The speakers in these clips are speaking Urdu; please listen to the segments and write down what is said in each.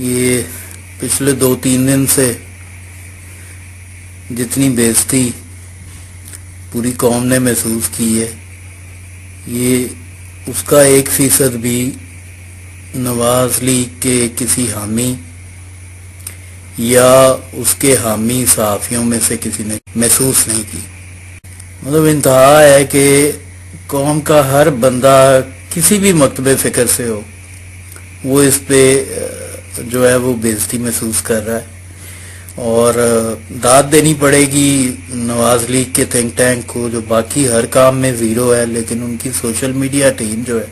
یہ پچھلے 2-3 دن سے جتنی بےعزتی پوری قوم نے محسوس کی ہے، یہ اس کا 1% بھی نواز لیگ کے کسی حامی یا اس کے حامی صحافیوں میں سے کسی نے محسوس نہیں کی۔ مطلب انتہا ہے کہ قوم کا ہر بندہ کسی بھی مکتبہ فکر سے ہو، وہ اس پہ جو ہے وہ بےعزتی محسوس کر رہا ہے، اور داد دینی پڑے گی نواز لیگ کے تھنک ٹینک کو جو باقی ہر کام میں زیرو ہے، لیکن ان کی سوشل میڈیا ٹیم جو ہے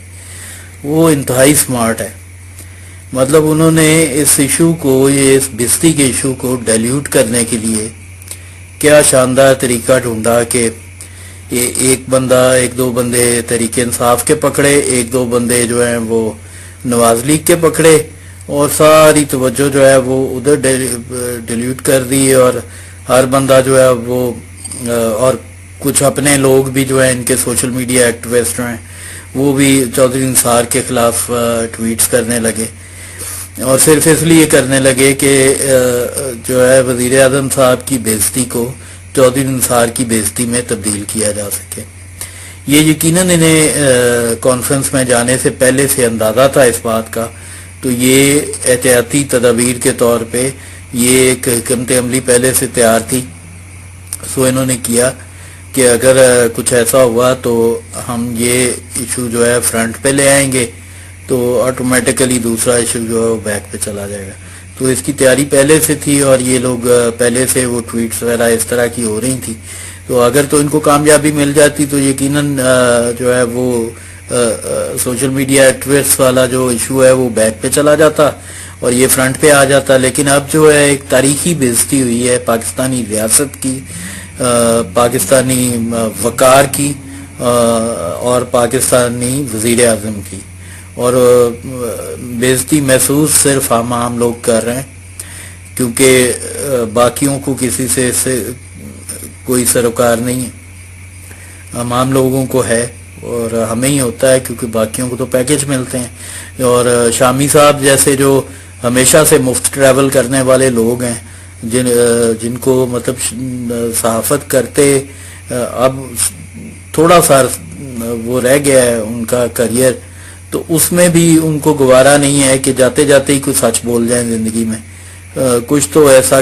وہ انتہائی سمارٹ ہے۔ مطلب انہوں نے اس ایشو کو، یہ اس بےعزتی کے ایشو کو ڈیلیوٹ کرنے کے لیے کیا شاندار طریقہ ڈھونڈا کہ ایک دو بندے تحریک انصاف کے پکڑے، 1-2 بندے جو ہیں وہ نواز لیگ کے پکڑے، اور ساری توجہ جو ہے وہ ادھر ڈیلیوٹ کر دی، اور ہر بندہ جو ہے وہ اور کچھ اپنے لوگ بھی جو ہیں ان کے سوشل میڈیا ایکٹیوسٹ ہیں وہ بھی چودھری نثار کے خلاف ٹویٹس کرنے لگے، اور صرف اس لیے کرنے لگے کہ جو ہے وزیر اعظم صاحب کی بےعزتی کو چودھری نثار کی بےعزتی میں تبدیل کیا جا سکے۔ یہ یقیناً انہیں کانفرنس میں جانے سے پہلے سے اندازہ تھا اس بات کا، تو یہ احتیاطی تدابیر کے طور پہ یہ ایک حکمت عملی پہلے سے تیار تھی۔ سو انہوں نے کیا کہ اگر کچھ ایسا ہوا تو ہم یہ ایشو جو ہے فرنٹ پہ لے آئیں گے، تو آٹومیٹیکلی دوسرا ایشو جو ہے وہ بیک پہ چلا جائے گا۔ تو اس کی تیاری پہلے سے تھی، اور یہ لوگ پہلے سے وہ ٹویٹس وغیرہ اس طرح کی ہو رہی تھی، تو اگر تو ان کو کامیابی مل جاتی تو یقیناً جو ہے وہ سوشل میڈیا ایکٹیوسٹ والا جو ایشو ہے وہ بیک پہ چلا جاتا اور یہ فرنٹ پہ آ جاتا۔ لیکن اب جو ہے ایک تاریخی بےعزتی ہوئی ہے پاکستانی ریاست کی، پاکستانی وقار کی، اور پاکستانی وزیر اعظم کی، اور بےعزتی محسوس صرف ہم عام لوگ کر رہے ہیں، کیونکہ باقیوں کو کسی سے کوئی سروکار نہیں ہے، ہم عام لوگوں کو ہے، اور ہمیں ہی ہوتا ہے کیونکہ باقیوں کو تو پیکج ملتے ہیں۔ اور شامی صاحب جیسے جو ہمیشہ سے مفت ٹریول کرنے والے لوگ ہیں، جن کو مطلب صحافت کرتے اب تھوڑا سا وہ رہ گیا ہے ان کا کریئر، تو اس میں بھی ان کو گوارا نہیں ہے کہ جاتے جاتے ہی کوئی سچ بول جائیں زندگی میں، کچھ تو ایسا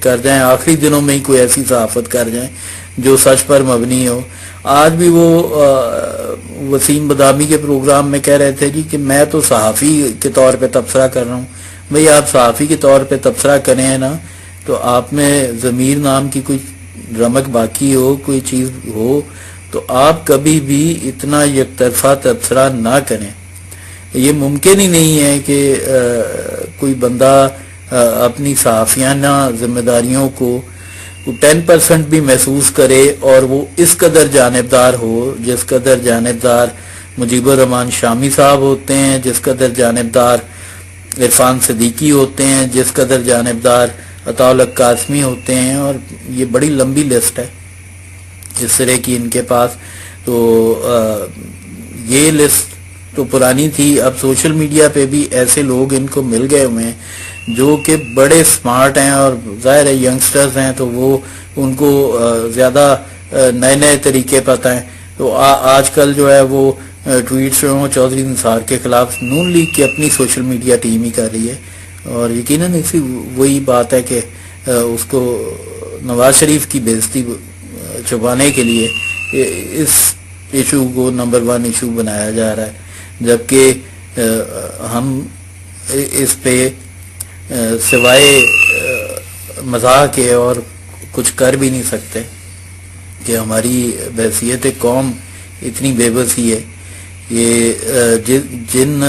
کر جائیں، آخری دنوں میں ہی کوئی ایسی صحافت کر جائیں جو سچ پر مبنی ہو۔ آج بھی وہ وسیم بدامی کے پروگرام میں کہہ رہے تھے جی کہ میں تو صحافی کے طور پہ تبصرہ کر رہا ہوں۔ بھئی آپ صحافی کے طور پہ تبصرہ کریں نا، تو آپ میں ضمیر نام کی کوئی رمق باقی ہو، کوئی چیز ہو، تو آپ کبھی بھی اتنا یک طرفہ تبصرہ نہ کریں۔ یہ ممکن ہی نہیں ہے کہ کوئی بندہ اپنی صحافیانہ ذمہ داریوں کو 10% بھی محسوس کرے، اور وہ اس قدر جانبدار ہو جس قدر جانبدار مجیب الرحمان شامی صاحب ہوتے ہیں، جس قدر جانبدار عرفان صدیقی ہوتے ہیں، جس قدر جانبدار عطاء الحق قاسمی ہوتے ہیں، اور یہ بڑی لمبی لسٹ ہے اس طرح کی ان کے پاس۔ تو یہ لسٹ تو پرانی تھی، اب سوشل میڈیا پہ بھی ایسے لوگ ان کو مل گئے ہوئے ہیں جو کہ بڑے سمارٹ ہیں، اور ظاہر ہے ینگسٹرز ہیں تو وہ ان کو زیادہ نئے نئے طریقے پتہ ہیں۔ تو آج کل جو ہے وہ ٹویٹس چودھری نثار کے خلاف نون لیگ کی اپنی سوشل میڈیا ٹیم ہی کر رہی ہے، اور یقیناً اسی وہی بات ہے کہ اس کو نواز شریف کی بےعزتی چھپانے کے لیے اس ایشو کو نمبر 1 ایشو بنایا جا رہا ہے، جبکہ ہم اس پہ سوائے مزاح کے اور کچھ کر بھی نہیں سکتے کہ ہماری بحیثیت قوم اتنی بے بسی ہے۔ یہ جن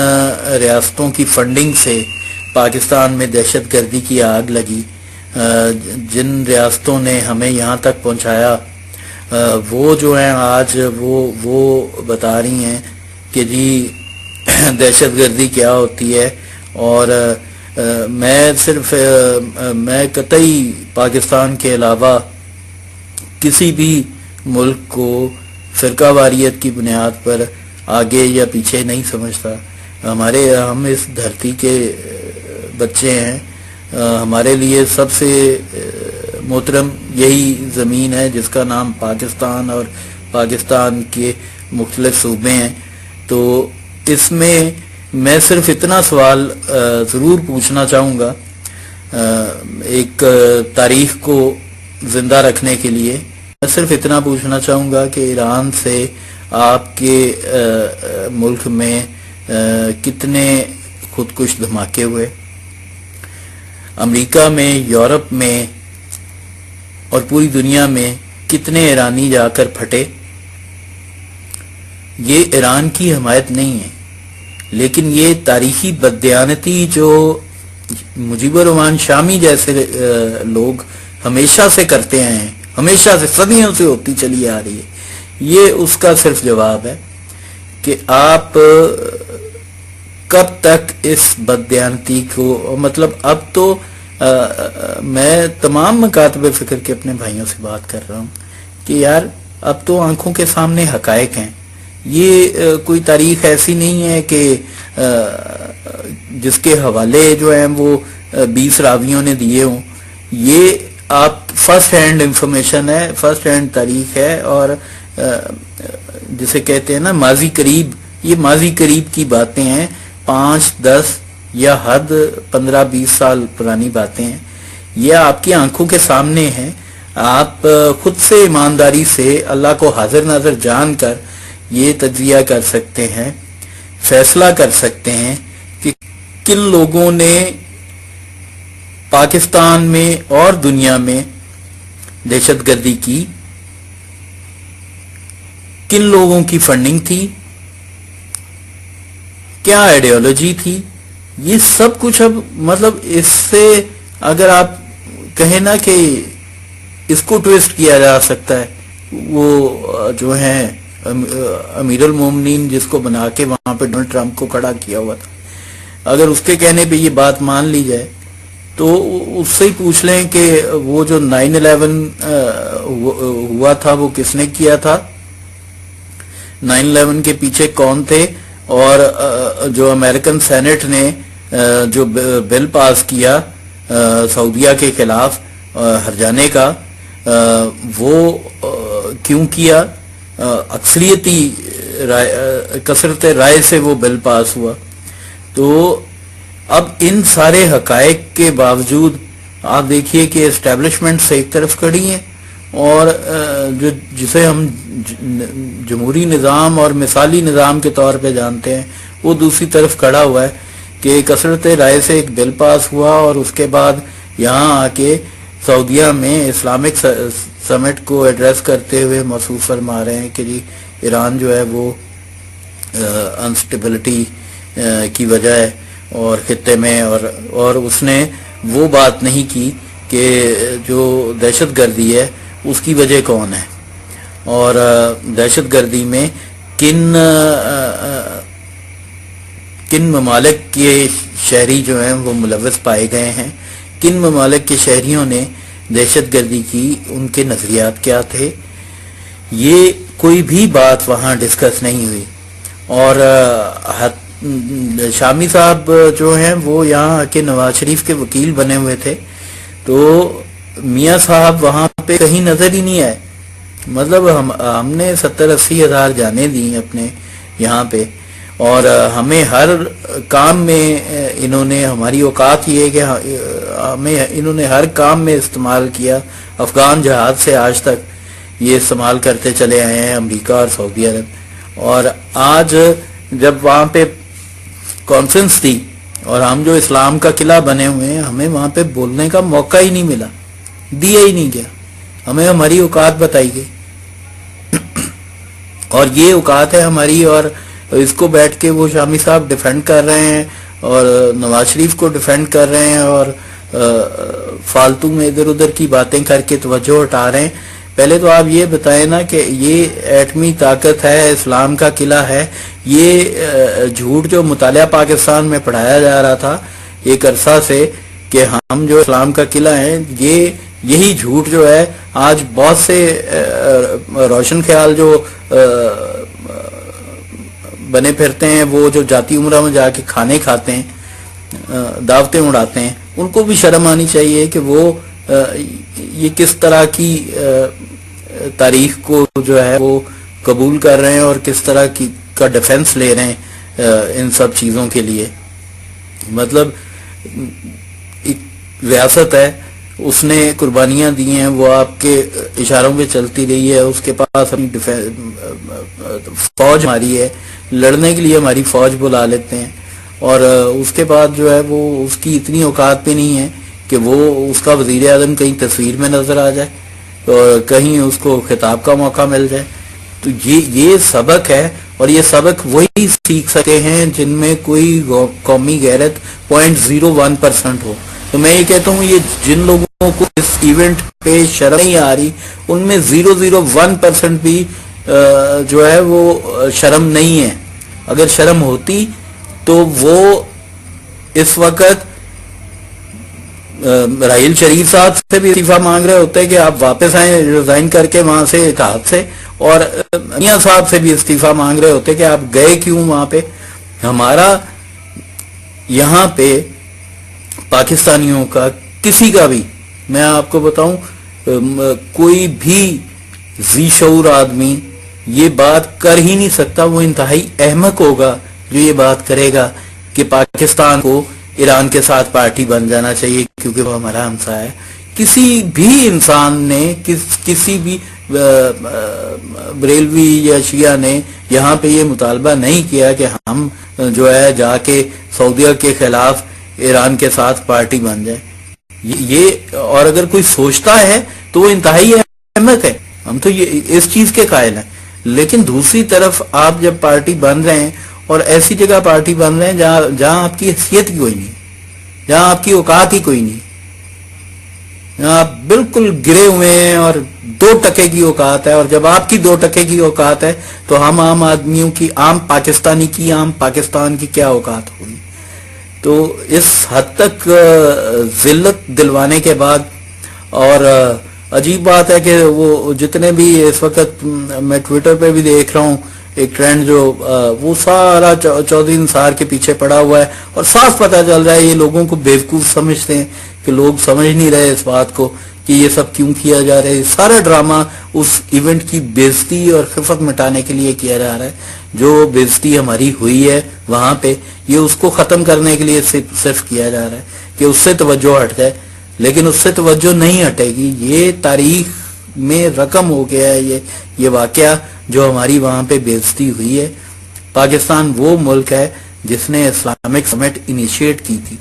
ریاستوں کی فنڈنگ سے پاکستان میں دہشت گردی کی آگ لگی، جن ریاستوں نے ہمیں یہاں تک پہنچایا، وہ جو ہیں آج وہ بتا رہی ہیں کہ جی دہشت گردی کیا ہوتی ہے۔ اور میں قطعی پاکستان کے علاوہ کسی بھی ملک کو فرقہ واریت کی بنیاد پر آگے یا پیچھے نہیں سمجھتا۔ ہم اس دھرتی کے بچے ہیں. ہمارے لیے سب سے محترم یہی زمین ہے جس کا نام پاکستان اور پاکستان کے مختلف صوبے ہیں. تو اس میں صرف اتنا سوال ضرور پوچھنا چاہوں گا ایک تاریخ کو زندہ رکھنے کے لیے. میں صرف اتنا پوچھنا چاہوں گا کہ ایران سے آپ کے ملک میں کتنے خودکش دھماکے ہوئے؟ امریکہ میں، یورپ میں اور پوری دنیا میں کتنے ایرانی جا کر پھٹے؟ یہ ایران کی حمایت نہیں ہے، لیکن یہ تاریخی بددیانتی جو مجیب الرحمان شامی جیسے لوگ ہمیشہ سے کرتے آئے ہیں، ہمیشہ سے صدیوں سے ہوتی چلی آ رہی ہے، یہ اس کا صرف جواب ہے کہ آپ کب تک اس بددیانتی کو، مطلب اب تو میں تمام مکاتب فکر کے اپنے بھائیوں سے بات کر رہا ہوں کہ یار اب تو آنکھوں کے سامنے حقائق ہیں. یہ کوئی تاریخ ایسی نہیں ہے کہ جس کے حوالے جو ہیں وہ 20 راویوں نے دیے ہوں. یہ آپ فرسٹ ہینڈ انفارمیشن ہے، فرسٹ ہینڈ تاریخ ہے، اور جسے کہتے ہیں نا ماضی قریب، یہ ماضی قریب کی باتیں ہیں، 5 10 یا حد 15 20 سال پرانی باتیں ہیں. یہ آپ کی آنکھوں کے سامنے ہیں. آپ خود سے ایمانداری سے اللہ کو حاضر ناظر جان کر یہ تجزیہ کر سکتے ہیں، فیصلہ کر سکتے ہیں کہ کن لوگوں نے پاکستان میں اور دنیا میں دہشت گردی کی، کن لوگوں کی فنڈنگ تھی، کیا آئیڈیالوجی تھی. یہ سب کچھ اب مطلب اس سے اگر آپ کہیں نا کہ اس کو ٹویسٹ کیا جا سکتا ہے، وہ جو ہیں امیر المومنین جس کو بنا کے وہاں پہ ڈونلڈ ٹرمپ کو کھڑا کیا ہوا تھا، اگر اس کے کہنے پہ یہ بات مان لی جائے تو اس سے ہی پوچھ لیں کہ وہ جو 9/11 ہوا تھا وہ کس نے کیا تھا، 9/11 کے پیچھے کون تھے، اور جو امریکن سینٹ نے جو بل پاس کیا سعودیہ کے خلاف ہرجانے کا، وہ کیوں کیا؟ اکثریتی کثرت رائے سے وہ بل پاس ہوا. تو اب ان سارے حقائق کے باوجود آپ دیکھیے کہ اسٹیبلشمنٹ سے ایک طرف کھڑی ہیں اور جسے ہم جمہوری نظام اور مثالی نظام کے طور پہ جانتے ہیں وہ دوسری طرف کھڑا ہوا ہے کہ کثرت رائے سے ایک بل پاس ہوا اور اس کے بعد یہاں آ کے سعودیہ میں اسلامک سمٹ کو ایڈریس کرتے ہوئے محسوس فرما رہے ہیں کہ جی ایران جو ہے وہ انسٹیبلٹی کی وجہ ہے اور خطے میں، اور اس نے وہ بات نہیں کی کہ جو دہشت گردی ہے اس کی وجہ کون ہے، اور دہشت گردی میں کن ممالک کے شہری جو ہیں وہ ملوث پائے گئے ہیں، کن ممالک کے شہریوں نے دہشت گردی کی، ان کے نظریات کیا تھے. یہ کوئی بھی بات وہاں ڈسکس نہیں ہوئی. اور شامی صاحب جو ہیں وہ یہاں کے نواز شریف کے وکیل بنے ہوئے تھے، تو میاں صاحب وہاں پہ کہیں نظر ہی نہیں آئے. مطلب ہم نے 70-80 ہزار جانیں دی اپنے یہاں پہ، اور ہمیں ہر کام میں انہوں نے، ہماری اوقات یہ ہے کہ ہمیں انہوں نے ہر کام میں استعمال کیا. افغان جہاد سے آج تک یہ استعمال کرتے چلے آئے ہیں امریکہ اور سعودی عرب. اور آج جب وہاں پہ کانفرنس تھی اور ہم جو اسلام کا قلعہ بنے ہوئے ہیں، ہمیں وہاں پہ بولنے کا موقع ہی نہیں ملا، دیا ہی نہیں گیا، ہمیں ہماری اوقات بتائی گئی. اور یہ اوقات ہے ہماری، اور اس کو بیٹھ کے وہ شامی صاحب ڈیفینڈ کر رہے ہیں اور نواز شریف کو ڈیفینڈ کر رہے ہیں اور فالتو میں ادھر ادھر کی باتیں کر کے توجہ ہٹا رہے ہیں. پہلے تو آپ یہ بتائیں نا کہ یہ ایٹمی طاقت ہے، اسلام کا قلعہ ہے، یہ جھوٹ جو مطالعہ پاکستان میں پڑھایا جا رہا تھا ایک عرصہ سے کہ ہم جو اسلام کا قلعہ ہیں، یہی جھوٹ جو ہے آج بہت سے روشن خیال جو بنے پھرتے ہیں، وہ جو جاتی عمرہ میں جا کے کھانے کھاتے ہیں، دعوتیں اڑاتے ہیں، ان کو بھی شرم آنی چاہیے کہ وہ یہ کس طرح کی تاریخ کو جو ہے وہ قبول کر رہے ہیں اور کس طرح کا ڈیفنس لے رہے ہیں ان سب چیزوں کے لیے. مطلب ایک ریاست ہے، اس نے قربانیاں دی ہیں، وہ آپ کے اشاروں پہ چلتی رہی ہے، اس کے پاس اپنی فوج ہماری ہے، لڑنے کے لیے ہماری فوج بلا لیتے ہیں، اور اس کے بعد جو ہے وہ اس کی اتنی اوقات پہ نہیں ہے کہ وہ اس کا وزیر اعظم کہیں تصویر میں نظر آ جائے اور کہیں اس کو خطاب کا موقع مل جائے. تو یہ سبق ہے، اور یہ سبق وہی سیکھ سکتے ہیں جن میں کوئی قومی غیرت 0.01% ہو. تو میں یہ کہتا ہوں یہ جن لوگوں کو اس ایونٹ پہ شرم نہیں آ رہی، ان میں 0.01% بھی جو ہے وہ شرم نہیں ہے. اگر شرم ہوتی تو وہ اس وقت راحیل شریف صاحب سے بھی استعفیٰ مانگ رہے ہوتے کہ آپ واپس آئیں ریزائن کر کے وہاں سے اتحاد سے، اور میاں صاحب سے بھی استعفیٰ مانگ رہے ہوتے کہ آپ گئے کیوں وہاں پہ. ہمارا یہاں پہ پاکستانیوں کا کسی کا بھی، میں آپ کو بتاؤں، کوئی بھی ذی شعور آدمی یہ بات کر ہی نہیں سکتا. وہ انتہائی احمق ہوگا جو یہ بات کرے گا کہ پاکستان کو ایران کے ساتھ پارٹی بن جانا چاہیے کیونکہ وہ ہمارا ہمسایہ ہے. کسی بھی انسان نے کسی بھی بریلوی یا شیعہ نے یہاں پہ یہ مطالبہ نہیں کیا کہ ہم جو ہے جا کے سعودیہ کے خلاف ایران کے ساتھ پارٹی بن جائے. یہ اور اگر کوئی سوچتا ہے تو وہ انتہائی احمق ہے. ہم تو یہ اس چیز کے قائل ہیں. لیکن دوسری طرف آپ جب پارٹی بن رہے ہیں اور ایسی جگہ پارٹی بن رہے ہیں جہاں آپ کی حیثیت ہی کوئی نہیں، جہاں آپ کی اوقات ہی کوئی نہیں، جہاں آپ بالکل گرے ہوئے ہیں اور 2% کی اوقات ہے، اور جب آپ کی 2% کی اوقات ہے تو ہم عام آدمیوں کی، عام پاکستانی کی، عام پاکستان کی کیا اوقات ہوگی. تو اس حد تک ذلت دلوانے کے بعد، اور عجیب بات ہے کہ وہ جتنے بھی اس وقت میں ٹویٹر پہ بھی دیکھ رہا ہوں ایک ٹرینڈ جو وہ سارا چودھری نثار کے پیچھے پڑا ہوا ہے، اور صاف پتہ چل رہا ہے یہ لوگوں کو بیوقوف سمجھتے ہیں کہ لوگ سمجھ نہیں رہے اس بات کو کہ یہ سب کیوں کیا جا رہا ہے. سارا ڈرامہ اس ایونٹ کی بےعزتی اور خفت مٹانے کے لیے کیا جا رہا ہے. جو بےعزتی ہماری ہوئی ہے وہاں پہ، یہ اس کو ختم کرنے کے لیے صرف کیا جا رہا ہے کہ اس سے توجہ ہٹ جائے. لیکن اس سے توجہ نہیں ہٹے گی. یہ تاریخ میں رقم ہو گیا ہے یہ واقعہ جو ہماری وہاں پہ بےعزتی ہوئی ہے. پاکستان وہ ملک ہے جس نے اسلامک سمٹ انیشیٹ کی تھی،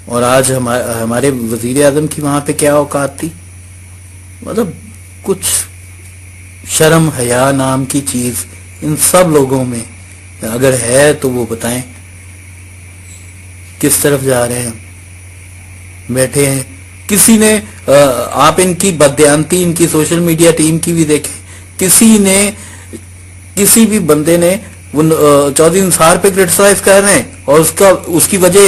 اور آج ہمارے وزیر اعظم کی وہاں پہ کیا اوقات تھی. مطلب کچھ شرم حیا نام کی چیز ان سب لوگوں میں اگر ہے تو وہ بتائیں کس طرف جا رہے ہیں. بیٹھے ہیں کسی نے، آپ ان کی بددیانتی ان کی سوشل میڈیا ٹیم کی بھی دیکھیں، کسی بھی بندے نے چودھری نثار پہ کرٹیسائز کر رہے ہیں اور اس کی وجہ،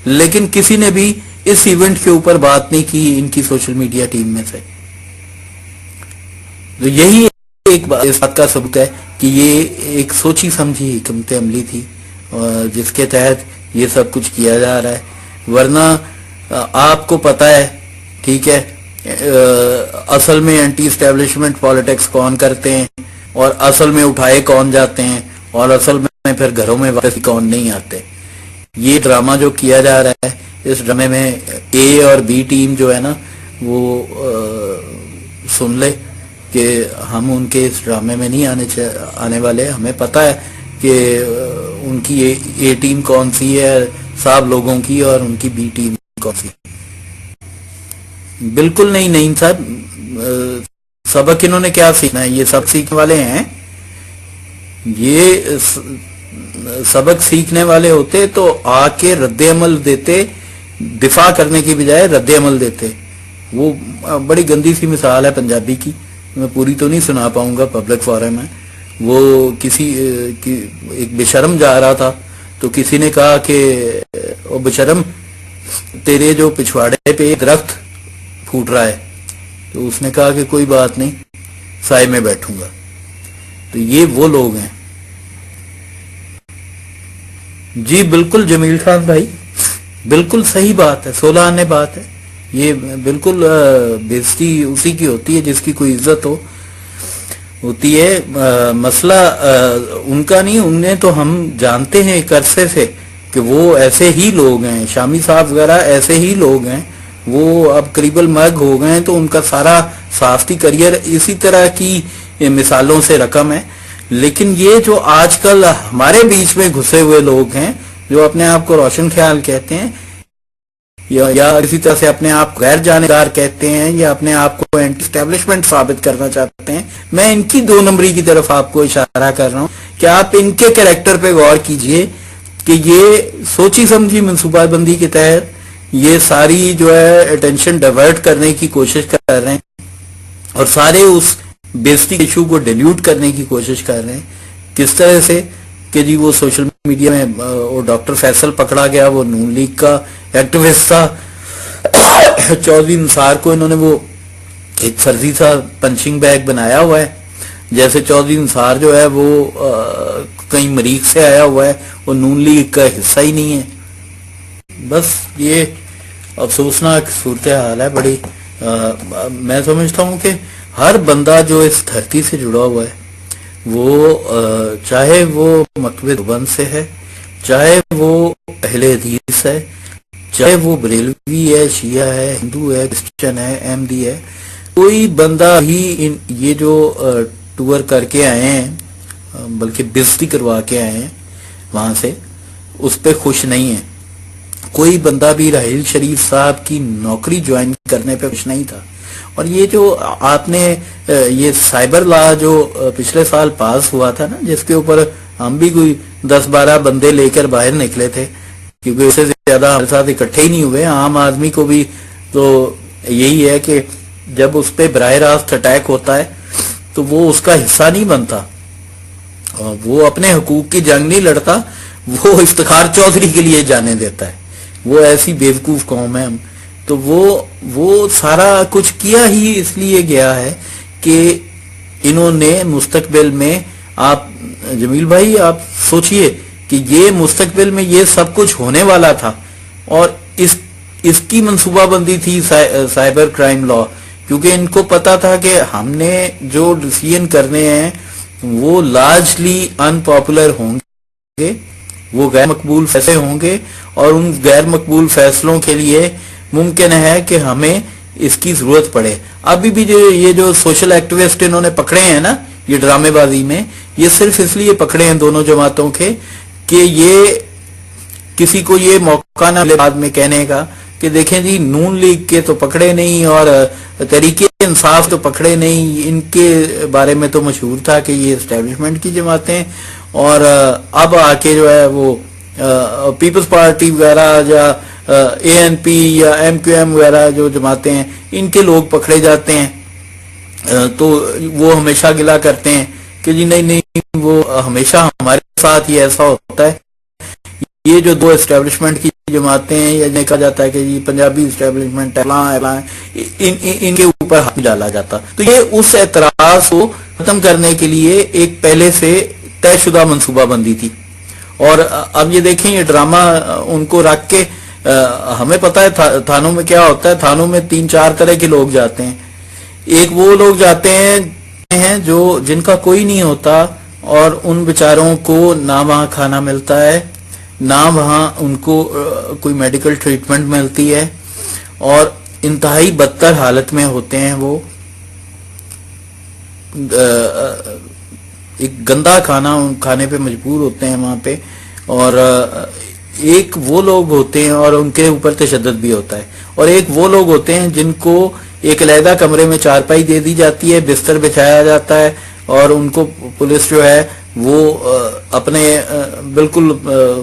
لیکن کسی نے بھی اس ایونٹ کے اوپر بات نہیں کی ان کی سوشل میڈیا ٹیم میں سے. تو یہی ایک بات اس بات کا ثبوت ہے کہ یہ ایک سوچی سمجھی حکمت عملی تھی جس کے تحت یہ سب کچھ کیا جا رہا ہے. ورنہ آپ کو پتا ہے، ٹھیک ہے، اصل میں اینٹی اسٹیبلشمنٹ پالیٹکس کون کرتے ہیں اور اصل میں اٹھائے کون جاتے ہیں اور اصل میں پھر گھروں میں واپس کون نہیں آتے. یہ ڈرامہ جو کیا جا رہا ہے، اس ڈرامے میں اے اور بی ٹیم جو ہے نا وہ سن لے کہ ہم ان کے اس ڈرامے میں نہیں آنے والے. ہمیں پتہ ہے کہ ان کی اے ٹیم کون سی ہے صاحب لوگوں کی اور ان کی بی ٹیم کون سی. بالکل نہیں صاحب، سبق انہوں نے کیا سیکھنا ہے؟ یہ سب سیکھنے والے ہیں. یہ سبق سیکھنے والے ہوتے تو آ کے رد عمل دیتے، دفاع کرنے کی بجائے رد عمل دیتے. وہ بڑی گندی سی مثال ہے پنجابی کی، میں پوری تو نہیں سنا پاؤں گا پبلک فورم میں. وہ کسی ایک بشرم جا رہا تھا تو کسی نے کہا کہ او بشرم تیرے جو پچھواڑے پہ درخت پھوٹ رہا ہے، تو اس نے کہا کہ کوئی بات نہیں، سائے میں بیٹھوں گا. تو یہ وہ لوگ ہیں جی بالکل جمیل خان بھائی، بالکل صحیح بات ہے، 16 آنے بات ہے یہ، بالکل بےزتی اسی کی ہوتی ہے جس کی کوئی عزت ہوتی ہے۔ مسئلہ ان کا نہیں، انہیں تو ہم جانتے ہیں ایک عرصے سے کہ وہ ایسے ہی لوگ ہیں، شامی صاحب وغیرہ ایسے ہی لوگ ہیں، وہ اب قریب المرگ ہو گئے ہیں، تو ان کا سارا صحافتی کریئر اسی طرح کی مثالوں سے رقم ہے۔ لیکن یہ جو آج کل ہمارے بیچ میں گھسے ہوئے لوگ ہیں، جو اپنے آپ کو روشن خیال کہتے ہیں، یا کسی طرح سے اپنے آپ غیر جانبدار کہتے ہیں، یا اپنے آپ کو اینٹی اسٹیبلشمنٹ ثابت کرنا چاہتے ہیں، میں ان کی 2 نمبری کی طرف آپ کو اشارہ کر رہا ہوں کہ آپ ان کے کریکٹر پہ غور کیجئے کہ یہ سوچی سمجھی منصوبہ بندی کے تحت یہ ساری جو ہے اٹینشن ڈائیورٹ کرنے کی کوشش کر رہے ہیں، اور سارے اس بیسٹی ایشو کو ڈیلیوٹ کرنے کی کوشش کر رہے ہیں۔ کس طرح سے کہ جی وہ سوشل میڈیا میں وہ ڈاکٹر فیصل پکڑا گیا، وہ نون لیگ کا ایکٹیوسٹ تھا، چودھری نثار کو انہوں نے وہ ایک فرضی سا پنچنگ بیگ بنایا ہوا ہے، جیسے چودھری نثار جو ہے وہ کہیں مریخ سے آیا ہوا ہے، وہ نون لیگ کا حصہ ہی نہیں ہے۔ بس یہ افسوسناک صورتحال ہے بڑی۔ میں سمجھتا ہوں کہ ہر بندہ جو اس دھرتی سے جڑا ہوا ہے، وہ چاہے وہ مکتبہ دیوبند سے ہے، چاہے وہ اہل حدیث ہے، چاہے وہ بریلوی ہے، شیعہ ہے، ہندو ہے، کرسچن ہے، احمدی ہے، کوئی بندہ بھی یہ جو ٹور کر کے آئے ہیں، بلکہ بزتی کروا کے آئے ہیں وہاں سے، اس پہ خوش نہیں ہے۔ کوئی بندہ بھی راحیل شریف صاحب کی نوکری جوائن کرنے پہ خوش نہیں تھا۔ اور یہ جو آپ نے یہ سائبر لا جو پچھلے سال پاس ہوا تھا نا، جس کے اوپر ہم بھی کوئی 10-12 بندے لے کر باہر نکلے تھے، کیونکہ اس سے زیادہ ہمارے ساتھ اکٹھے ہی نہیں ہوئے، عام آدمی کو بھی تو یہی ہے کہ جب اس پہ براہ راست اٹیک ہوتا ہے تو وہ اس کا حصہ نہیں بنتا، وہ اپنے حقوق کی جنگ نہیں لڑتا، وہ افتخار چودھری کے لیے جانے دیتا ہے۔ وہ ایسی بیوقوف قوم ہے ہم، تو وہ سارا کچھ کیا ہی اس لیے گیا ہے کہ انہوں نے مستقبل میں، آپ جمیل بھائی آپ سوچئے کہ یہ مستقبل میں یہ سب کچھ ہونے والا تھا، اور اس کی منصوبہ بندی تھی سائبر کرائم لا، کیونکہ ان کو پتا تھا کہ ہم نے جو ڈیسیژن کرنے ہیں وہ لارجلی ان پاپولر ہوں گے، وہ غیر مقبول فیصلے ہوں گے، اور ان غیر مقبول فیصلوں کے لیے ممکن ہے کہ ہمیں اس کی ضرورت پڑے۔ ابھی بھی یہ جو سوشل ایکٹیوسٹ انہوں نے پکڑے ہیں نا یہ ڈرامے بازی میں، یہ صرف اس لیے پکڑے ہیں دونوں جماعتوں کے کہ یہ کسی کو یہ موقع نہ ملے بعد میں کہنے کا کہ دیکھیں جی نون لیگ کے تو پکڑے نہیں اور تحریک انصاف تو پکڑے نہیں، ان کے بارے میں تو مشہور تھا کہ یہ اسٹیبلشمنٹ کی جماعتیں، اور اب آ کے جو ہے وہ پیپلز پارٹی وغیرہ یا اے این پی یا ایم کیو ایم وغیرہ جو جماعتیں ہیں ان کے لوگ پکڑے جاتے ہیں، تو وہ ہمیشہ گلہ کرتے ہیں کہ جی نہیں وہ ہمیشہ ہمارے ساتھ ہی ایسا ہوتا ہے۔ یہ جو 2 اسٹیبلشمنٹ کی جماعتیں ہیں، یا کہا جاتا ہے کہ جی پنجابی اسٹیبلشمنٹ ان کے اوپر ہاتھ ڈالا جاتا، تو یہ اس اعتراض کو ختم کرنے کے لیے ایک پہلے سے طے شدہ منصوبہ بندی تھی۔ اور اب یہ دیکھیں یہ ڈرامہ ان کو رکھ کے، ہمیں پتہ ہے تھانوں میں کیا ہوتا ہے، تھانوں میں 3-4 طرح کے لوگ جاتے ہیں۔ ایک وہ لوگ جاتے ہیں جو جن کا کوئی نہیں ہوتا، اور ان بیچاروں کو نہ وہاں کھانا ملتا ہے، نہ وہاں ان کو کوئی میڈیکل ٹریٹمنٹ ملتی ہے، اور انتہائی بدتر حالت میں ہوتے ہیں، وہ ایک گندا کھانا کھانے پہ مجبور ہوتے ہیں وہاں پہ۔ اور ایک وہ لوگ ہوتے ہیں اور ان کے اوپر تشدد بھی ہوتا ہے، اور ایک وہ لوگ ہوتے ہیں جن کو ایک علیحدہ کمرے میں چارپائی دے دی جاتی ہے، بستر بچھایا جاتا ہے، اور ان کو پولیس جو ہے وہ اپنے بالکل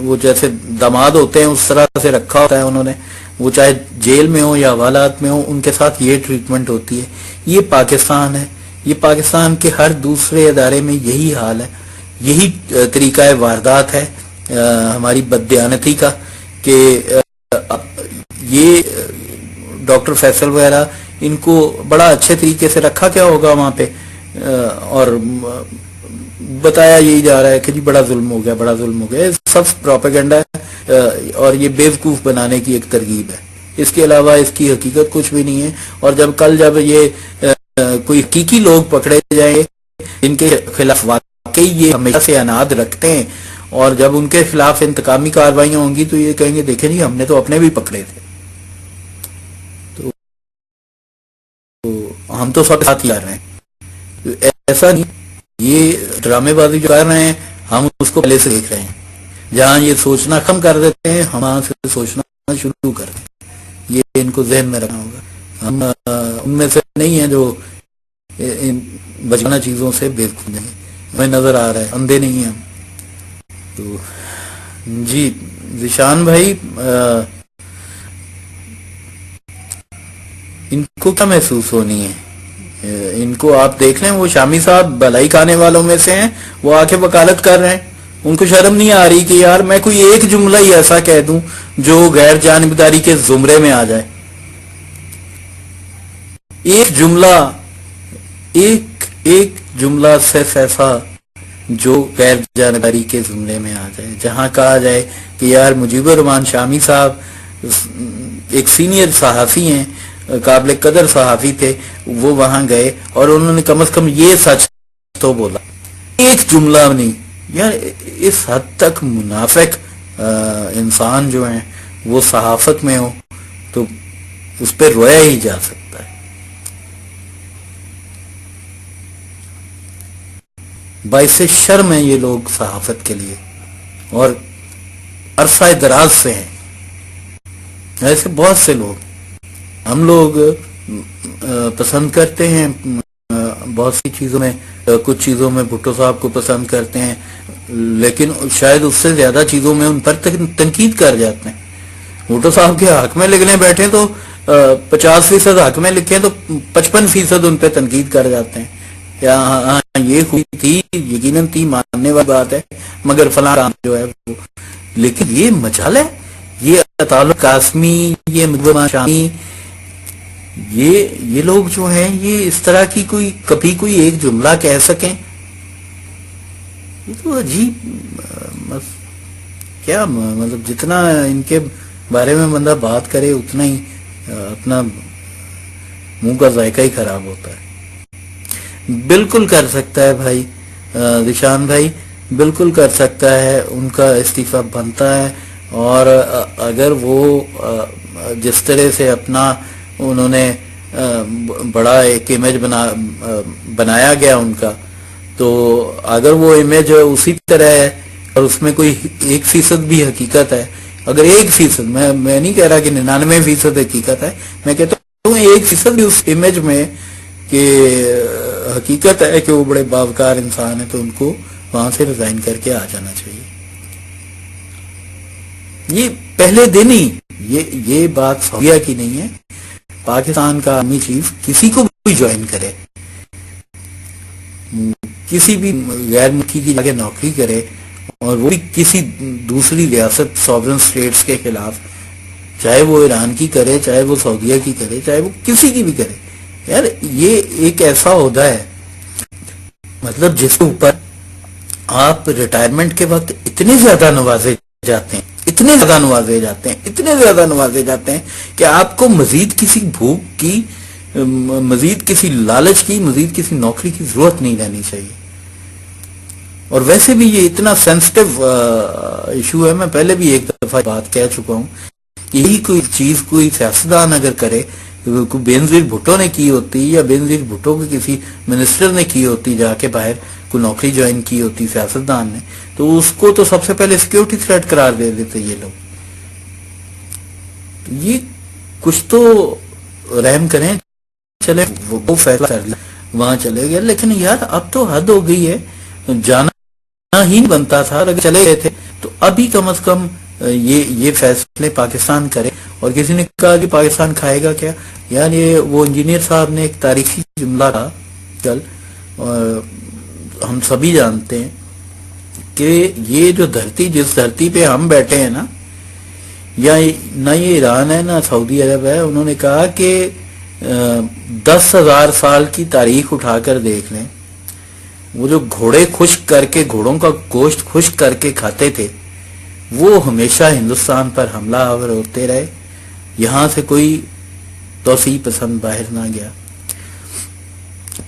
وہ جیسے داماد ہوتے ہیں اس طرح سے رکھا ہوتا ہے انہوں نے، وہ چاہے جیل میں ہو یا حوالات میں ہو، ان کے ساتھ یہ ٹریٹمنٹ ہوتی ہے۔ یہ پاکستان ہے، یہ پاکستان کے ہر دوسرے ادارے میں یہی حال ہے، یہی طریقہ واردات ہے ہماری بددیانتی کا، کہ یہ ڈاکٹر فیصل وغیرہ ان کو بڑا اچھے طریقے سے رکھا کیا ہوگا وہاں پہ، اور بتایا یہی جا رہا ہے کہ جی بڑا ظلم ہو گیا، بڑا ظلم ہو گیا. سب پروپیگنڈا ہے اور یہ بیوقوف بنانے کی ایک ترغیب ہے. اس کے علاوہ اس کی حقیقت کچھ بھی نہیں ہے. اور جب یہ کوئی حقیقی لوگ پکڑے جائیں جن کے خلاف واقعی یہ ہمیشہ سے اناد رکھتے ہیں، اور جب ان کے خلاف انتقامی کارروائیاں ہوں گی تو یہ کہیں گے دیکھیں جی ہم نے تو اپنے بھی پکڑے تھے، تو ہم تو سب ساتھ ہی کر رہے ہیں. ایسا نہیں، یہ ڈرامے بازی جو کر رہے ہیں ہم اس کو پہلے سے دیکھ رہے ہیں. جہاں یہ سوچنا کم کر دیتے ہیں ہم وہاں سے سوچنا شروع کر دیں. یہ ان کو ذہن میں رکھنا ہوگا. ہم ان میں سے نہیں ہیں جو بچانا چیزوں سے بےوقوف ہیں. ہمیں نظر آ رہا ہے، اندھے نہیں ہیں ہم. تو جی ذیشان بھائی، ان کو کیا محسوس ہونی ہے؟ ان کو آپ دیکھ لیں، وہ شامی صاحب بھلائی کھانے والوں میں سے ہیں، وہ آ کے وکالت کر رہے ہیں. ان کو شرم نہیں آ رہی کہ یار میں کوئی ایک جملہ ہی ایسا کہہ دوں جو غیر جانبداری کے زمرے میں آ جائے. ایک جملہ صرف ایسا جو غیر جانبداری کے زمرے میں آ جائے، جہاں کہا جائے کہ یار مجیب الرحمان شامی صاحب ایک سینئر صحافی ہیں، قابل قدر صحافی تھے، وہ وہاں گئے اور انہوں نے کم از کم یہ سچ تو بولا. ایک جملہ نہیں یار. اس حد تک منافق انسان جو ہیں وہ صحافت میں ہو تو اس پہ رویا ہی جا سکتا ہے. باعث شرم ہے یہ لوگ صحافت کے لیے، اور عرصہ دراز سے ہیں. ایسے بہت سے لوگ ہم لوگ پسند کرتے ہیں بہت سی چیزوں میں، کچھ چیزوں میں بھٹو صاحب کو پسند کرتے ہیں، لیکن شاید اس سے زیادہ چیزوں میں ان پر تنقید کر جاتے ہیں. بھٹو صاحب کے حق میں لکھنے بیٹھے تو 50% حق میں لکھیں تو 55% ان پہ تنقید کر جاتے ہیں. ہاں یہ ہوئی تھی، یقیناً تھی، ماننے والی بات ہے، مگر فلاں کام جو ہے وہ. لیکن یہ مجال ہے، یہ تعلق قاسمی، یہ مجبور شامی، یہ لوگ جو ہیں یہ اس طرح کی کبھی کوئی ایک جملہ کہہ سکیں، یہ تو عجیب. کیا مطلب جتنا ان کے بارے میں بندہ بات کرے اتنا ہی اپنا منہ کا ذائقہ ہی خراب ہوتا ہے. بالکل کر سکتا ہے بھائی ذیشان بھائی، بالکل کر سکتا ہے. ان کا استعفیٰ بنتا ہے. اور اگر وہ جس طرح سے اپنا انہوں نے بڑا ایک امیج بنایا گیا ان کا، تو اگر وہ امیج اسی طرح ہے اور اس میں کوئی 1% بھی حقیقت ہے، اگر 1%، میں نہیں کہہ رہا کہ 99% حقیقت ہے، میں کہتا ہوں 1% بھی اس امیج میں کہ حقیقت ہے کہ وہ بڑے باوقار انسان ہیں، تو ان کو وہاں سے ریزائن کر کے آ جانا چاہیے. یہ پہلے دن ہی یہ بات سعودیہ کی نہیں ہے. پاکستان کا عالمی چیف کسی کو بھی جوائن کرے، کسی بھی غیر ملکی کی جگہ نوکری کرے، اور وہ بھی کسی دوسری ریاست سوورن سٹیٹس کے خلاف، چاہے وہ ایران کی کرے، چاہے وہ سعودیہ کی کرے، چاہے وہ کسی کی بھی کرے. یار یہ ایک ایسا عہدہ ہے مطلب جس کے اوپر آپ ریٹائرمنٹ کے وقت اتنے زیادہ نوازے جاتے ہیں، اتنے زیادہ نوازے جاتے ہیں کہ آپ کو مزید کسی بھوک کی، مزید کسی لالچ کی، مزید کسی نوکری کی ضرورت نہیں رہنی چاہیے. اور ویسے بھی یہ اتنا سینسٹیو ایشو ہے. میں پہلے بھی ایک دفعہ بات کہہ چکا ہوں کہ یہی کوئی چیز کوئی سیاستدان اگر کرے، کوئی بینظیر بھٹو نے کی ہوتی یا بینظیر بھٹو کے کسی منسٹر نے کی ہوتی، جا کے باہر کوئی نوکری جوائن کی ہوتی سیاستدان نے، تو اس کو تو سب سے پہلے سیکیورٹی تھریٹ قرار دے دیتے یہ لوگ. یہ کچھ تو رحم کریں. چلے وہ فیصلہ کر لیں، وہاں چلے گئے، لیکن یار اب تو حد ہو گئی ہے. جانا ہی بنتا تھا، اگر چلے گئے تھے تو ابھی کم از کم یہ فیصلے پاکستان کرے. اور کسی نے کہا کہ پاکستان کھائے گا کیا؟ یار یہ وہ انجینئر صاحب نے ایک تاریخی جملہ کہا کل، ہم سبھی جانتے ہیں کہ یہ جو دھرتی، جس دھرتی پہ ہم بیٹھے ہیں نا، یا نہ یہ ایران ہے نہ سعودی عرب ہے، انہوں نے کہا کہ 10,000 سال کی تاریخ اٹھا کر دیکھ لیں، وہ جو گھوڑے خشک کر کے، گھوڑوں کا گوشت خشک کر کے کھاتے تھے، وہ ہمیشہ ہندوستان پر حملہ آور ہوتے رہے. یہاں سے کوئی توسیع پسند باہر نہ گیا،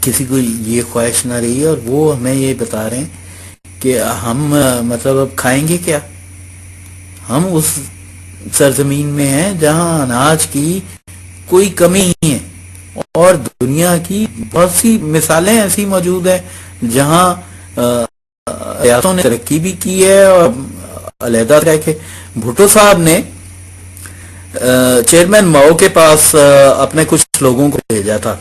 کسی کو یہ خواہش نہ رہی. اور وہ ہمیں یہ بتا رہے ہیں کہ ہم مطلب اب کھائیں گے کیا؟ ہم اس سرزمین میں ہیں جہاں اناج کی کوئی کمی نہیں ہے، اور دنیا کی بہت سی مثالیں ایسی موجود ہیں جہاں ریاستوں نے ترقی بھی کی ہے. اور علیحدہ رہ کے بھٹو صاحب نے چیئرمین ماؤ کے پاس اپنے کچھ لوگوں کو بھیجا تھا،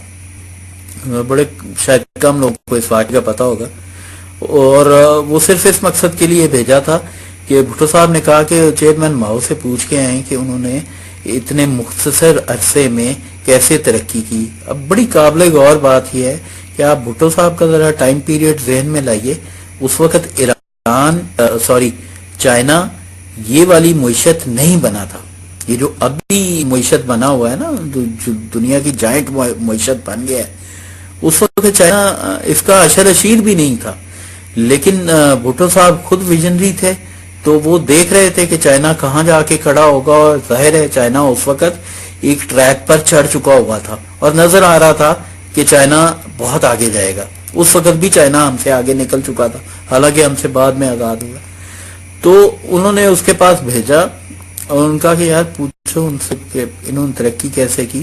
بڑے شاید کم لوگوں کو اس واقعے کا پتا ہوگا، اور وہ صرف اس مقصد کے لیے بھیجا تھا کہ بھٹو صاحب نے کہا کہ چیئرمین ماؤ سے پوچھ کے آئیں کہ انہوں نے اتنے مختصر عرصے میں کیسے ترقی کی. اب بڑی قابل غور بات یہ ہے کہ آپ بھٹو صاحب کا ذرا ٹائم پیریڈ ذہن میں لائیے. اس وقت چائنا یہ والی معیشت نہیں بنا تھا. یہ جو اب بھی معیشت بنا ہوا ہے نا، جو دنیا کی جائنٹ معیشت بن گیا ہے، اس وقت چائنا اس کا اشر اشیر بھی نہیں تھا. لیکن بھٹو صاحب خود ویژنری تھے، تو وہ دیکھ رہے تھے کہ چائنا کہاں جا کے کھڑا ہوگا، اور ظاہر ہے چائنا اس وقت ایک ٹریک پر چڑھ چکا ہوا تھا اور نظر آ رہا تھا کہ چائنا بہت آگے جائے گا. اس وقت بھی چائنا ہم سے آگے نکل چکا تھا، حالانکہ ہم سے بعد میں آزاد ہوا. تو انہوں نے اس کے پاس بھیجا اور ان کا کہ یار پوچھو ان سے کہ انہوں نے ترقی کیسے کی.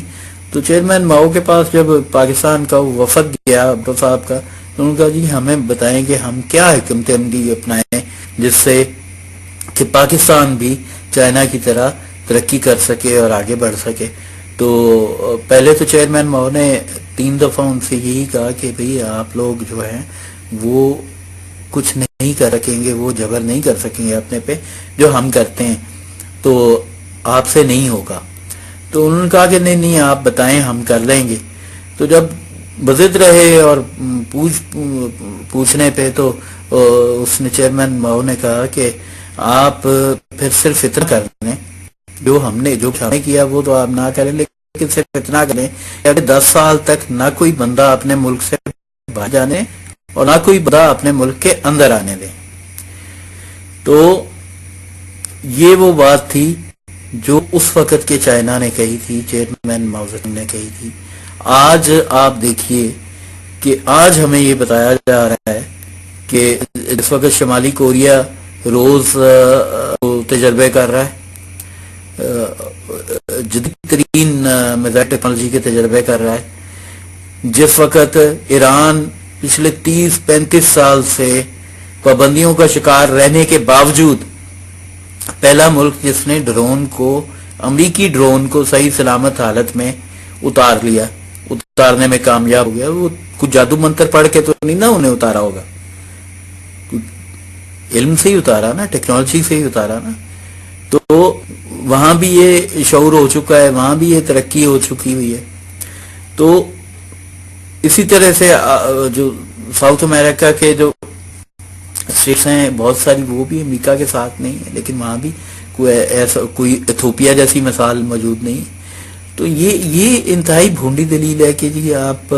تو چیئرمین ماؤ کے پاس جب پاکستان کا وفد گیا بھٹو صاحب کا، تو انہوں نے کہا جی ہمیں بتائیں کہ ہم کیا حکمت عملی اپنائیں جس سے کہ پاکستان بھی چائنا کی طرح ترقی کر سکے اور آگے بڑھ سکے. تو پہلے تو چیئرمین ماؤ نے 3 دفعہ ان سے یہی کہا کہ بھئی آپ لوگ جو ہیں وہ کچھ نہیں کر سکیں گے، وہ جبر نہیں کر سکیں گے اپنے پہ جو ہم کرتے ہیں، تو آپ سے نہیں ہوگا. تو انہوں نے کہا کہ نہیں آپ بتائیں ہم کر لیں گے. تو جب بضد رہے اور پوچھنے پہ تو اس نے چیئرمین ماؤ نے کہا کہ آپ پھر صرف اتنا کر لیں جو ہم نے کیا وہ تو آپ نہ کریں، لیکن صرف اتنا کریں کہ 10 سال تک نہ کوئی بندہ اپنے ملک سے باہر جانے اور نہ کوئی بندہ اپنے ملک کے اندر آنے دیں. تو یہ وہ بات تھی جو اس وقت کے چائنا نے کہی تھی، چیئرمین ماؤ زیڈونگ نے کہی تھی. آج آپ دیکھیے کہ آج ہمیں یہ بتایا جا رہا ہے کہ اس وقت شمالی کوریا روز تجربے کر رہا ہے، جدید ترین میزائل ٹیکنالوجی کے تجربے کر رہا ہے. جس وقت ایران پچھلے 30-35 سال سے پابندیوں کا شکار رہنے کے باوجود پہلا ملک جس نے امریکی ڈرون کو صحیح سلامت حالت میں اتارنے میں کامیاب ہو گیا. وہ کچھ جادو منتر پڑھ کے تو نہیں نا انہیں اتارا ہوگا، علم سے ہی اتارا نا، ٹیکنالوجی سے ہی اتارا نا. تو وہاں بھی یہ شعور ہو چکا ہے، وہاں بھی یہ ترقی ہو چکی ہوئی ہے. تو اسی طرح سے جو ساؤتھ امریکہ کے جو اسٹیٹس ہیں بہت ساری، وہ بھی امریکہ کے ساتھ نہیں ہے، لیکن وہاں بھی کوئی ایتھوپیا جیسی مثال موجود نہیں. تو یہ انتہائی بھونڈی دلیل ہے کہ جی آپ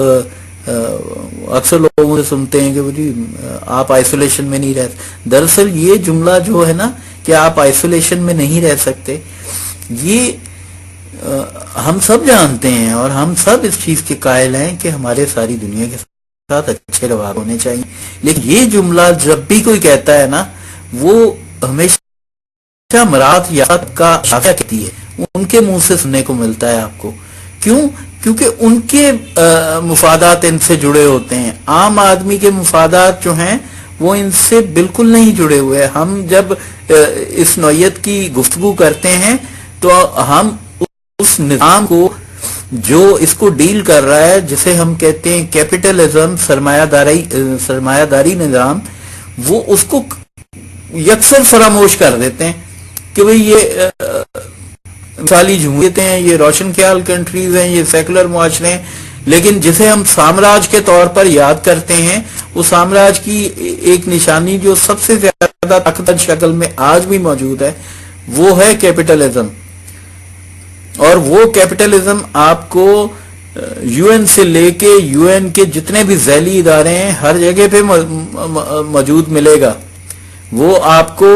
اکثر لوگوں سے سنتے ہیں کہ جی آپ آئسولیشن میں نہیں رہ سکتے. دراصل یہ جملہ جو ہے نا کہ آپ آئسولیشن میں نہیں رہ سکتے، یہ ہم سب جانتے ہیں اور ہم سب اس چیز کے قائل ہیں کہ ہمارے ساری دنیا کے ساتھ اچھے روابط ہونے چاہیے. لیکن یہ جملہ جب بھی کوئی کہتا ہے نا، وہ ہمیشہ مراد یاد کا اشارہ کہتی ہے، ان کے منہ سے سننے کو ملتا ہے آپ کو. کیونکہ ان کے مفادات ان سے جڑے ہوتے ہیں. عام آدمی کے مفادات جو ہیں وہ ان سے بالکل نہیں جڑے ہوئے. ہم جب اس نوعیت کی گفتگو کرتے ہیں تو ہم اس نظام کو جو اس کو ڈیل کر رہا ہے، جسے ہم کہتے ہیں کیپٹلزم، سرمایہ داری نظام، وہ اس کو یکسر فراموش کر دیتے ہیں کہ بھئی یہ مثالی جمہوریتیں ہیں، یہ روشن خیال کنٹریز ہیں، یہ سیکولر معاشرے ہیں. لیکن جسے ہم سامراج کے طور پر یاد کرتے ہیں، وہ سامراج کی ایک نشانی جو سب سے زیادہ طاقتور شکل میں آج بھی موجود ہے وہ ہے کیپٹلزم. اور وہ کیپٹلزم آپ کو یو این سے لے کے یو این کے جتنے بھی ذیلی ادارے ہیں ہر جگہ پہ موجود ملے گا. وہ آپ کو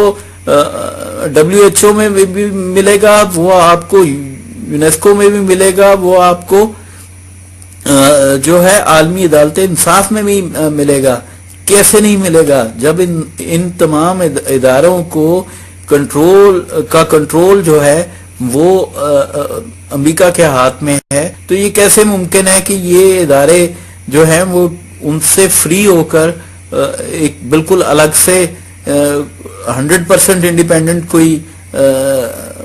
WHO میں بھی ملے گا, وہ آپ کو یونیسکو میں بھی ملے گا, وہ آپ کو جو ہے عالمی عدالت انصاف میں بھی ملے گا. کیسے نہیں ملے گا جب ان تمام اداروں کو کنٹرول جو ہے وہ امریکہ کے ہاتھ میں ہے. تو یہ کیسے ممکن ہے کہ یہ ادارے جو ہیں وہ ان سے فری ہو کر ایک بالکل الگ سے 100% انڈیپینڈنٹ کوئی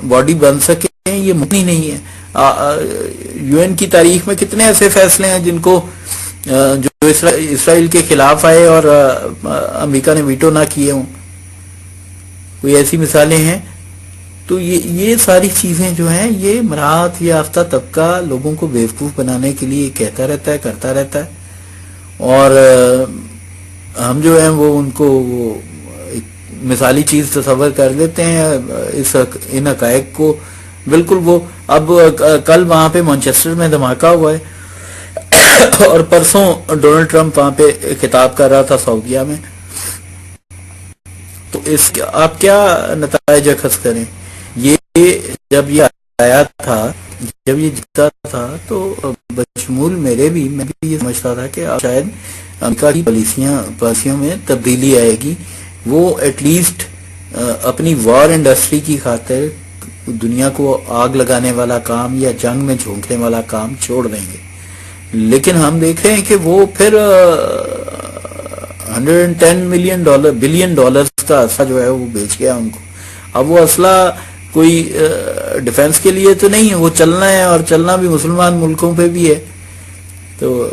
باڈی بن سکے؟ یہ ممکن ہی نہیں ہے. یو این کی تاریخ میں کتنے ایسے فیصلے ہیں جن کو جو اسرائیل کے خلاف آئے اور امریکہ نے ویٹو نہ کیے ہوں. کوئی ایسی مثالیں ہیں؟ تو یہ ساری چیزیں جو ہیں یہ مراعات یافتہ طبقہ لوگوں کو بیوقوف بنانے کے لیے کہتا رہتا ہے, کرتا رہتا ہے, اور ہم جو ہیں وہ ان کو ایک مثالی چیز تصور کر لیتے ہیں ان حقائق کو. بالکل وہ اب کل وہاں پہ مانچسٹر میں دھماکہ ہوا ہے اور پرسوں ڈونلڈ ٹرمپ وہاں پہ خطاب کر رہا تھا سعودیہ میں. تو اس آپ کیا نتائج اخذ کریں؟ یہ جب یہ آیا تھا, جب یہ جیتا تھا, تو بشمول میں بھی یہ سمجھتا تھا کہ شاید امریکہ کی پالیسیوں میں تبدیلی آئے گی. وہ ایٹ لیسٹ اپنی وار انڈسٹری کی خاطر دنیا کو آگ لگانے والا کام یا جنگ میں جھونکنے والا کام چھوڑ دیں گے. لیکن ہم دیکھ رہے ہیں کہ وہ پھر $110 بلین کا اسلحہ جو ہے وہ بیچ گیا ان کو. اب وہ اسلحہ کوئی ڈیفنس کے لیے تو نہیں ہے, وہ چلنا ہے, اور چلنا بھی مسلمان ملکوں پہ بھی ہے, تو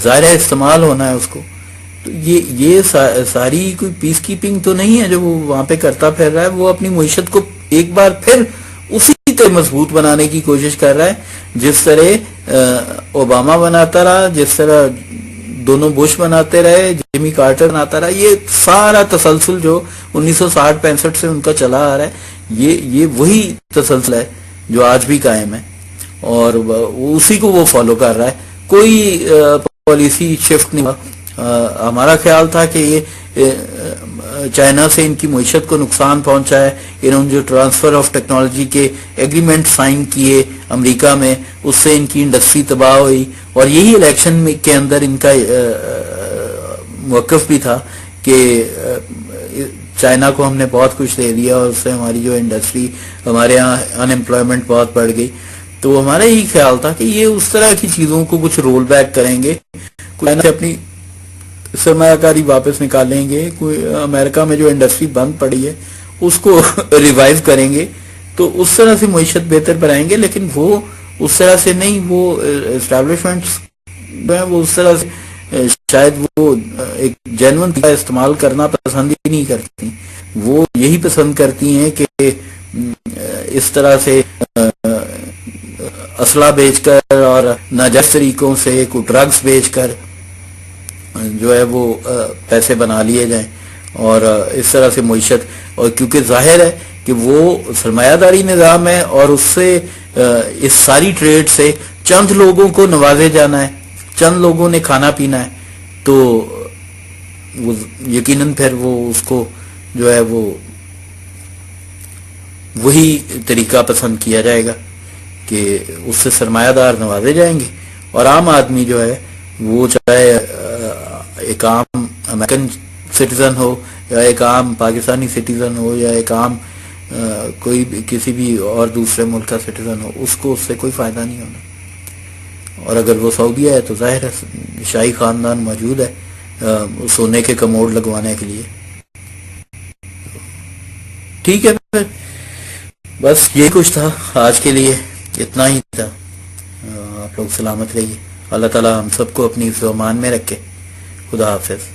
ظاہر ہے استعمال ہونا ہے اس کو. تو یہ ساری کوئی پیس کیپنگ تو نہیں ہے جو وہ وہاں پہ کرتا پھر رہا ہے. وہ اپنی معیشت کو ایک بار پھر اسی طرح مضبوط بنانے کی کوشش کر رہا ہے جس طرح اوباما بناتا رہا, جس طرح دونوں بش بناتے رہے, جیمی کارٹر بناتا رہا. یہ سارا تسلسل جو 1960-65 سے ان کا چلا آ رہا ہے, یہ وہی تسلسل ہے جو آج بھی قائم ہے, اور اسی کو وہ فالو کر رہا ہے. کوئی پالیسی شفٹ نہیں ہوا. ہمارا خیال تھا کہ یہ چائنا سے ان کی معیشت کو نقصان پہنچا ہے. انہوں نے جو ٹرانسفر آف ٹیکنالوجی کے ایگریمنٹ سائن کیے امریکہ میں, اس سے ان کی انڈسٹری تباہ ہوئی, اور یہی الیکشن میں کے اندر ان کا موقف بھی تھا کہ چائنا کو ہم نے بہت کچھ دے دیا اور اس سے ہماری جو انڈسٹری, ہمارے ہاں انمپلائمنٹ بہت بڑھ گئی. تو ہمارا یہی خیال تھا کہ یہ اس طرح کی چیزوں کو کچھ رول بیک کریں گے, اپنی سرمایہ کاری واپس نکالیں گے, کوئی امریکہ میں جو انڈسٹری بند پڑی ہے اس کو ریوائیو کریں گے, تو اس طرح سے معیشت بہتر بنائیں گے. لیکن وہ اس طرح سے نہیں, وہ اسٹیبلشمنٹس وہ اس طرح سے شاید وہ ایک جینون کا استعمال کرنا پسند ہی نہیں کرتی. وہ یہی پسند کرتی ہیں کہ اس طرح سے اسلحہ بیچ کر اور ناجائز طریقوں سے کوئی ڈرگس بیچ کر جو ہے وہ پیسے بنا لیے جائیں, اور اس طرح سے معیشت. اور کیونکہ ظاہر ہے کہ وہ سرمایہ داری نظام ہے, اور اس سے اس ساری ٹریڈ سے چند لوگوں کو نوازے جانا ہے, چند لوگوں نے کھانا پینا ہے, تو وہ یقیناً پھر وہ اس کو جو ہے وہ وہی طریقہ پسند کیا جائے گا کہ اس سے سرمایہ دار نوازے جائیں گے, اور عام آدمی جو ہے وہ چاہے ایک عام امریکن سٹیزن ہو یا ایک عام پاکستانی سٹیزن ہو یا ایک عام کوئی بھی کسی بھی اور دوسرے ملک کا سٹیزن ہو, اس کو اس سے کوئی فائدہ نہیں ہونا. اور اگر وہ سعودیہ ہے تو ظاہر ہے شاہی خاندان موجود ہے سونے کے کموڈ لگوانے کے لیے. ٹھیک ہے, پھر بس یہ کچھ تھا آج کے لیے, اتنا ہی تھا. آپ لوگ سلامت رہیے. اللہ تعالی ہم سب کو اپنی امان میں رکھے. خدا حافظ.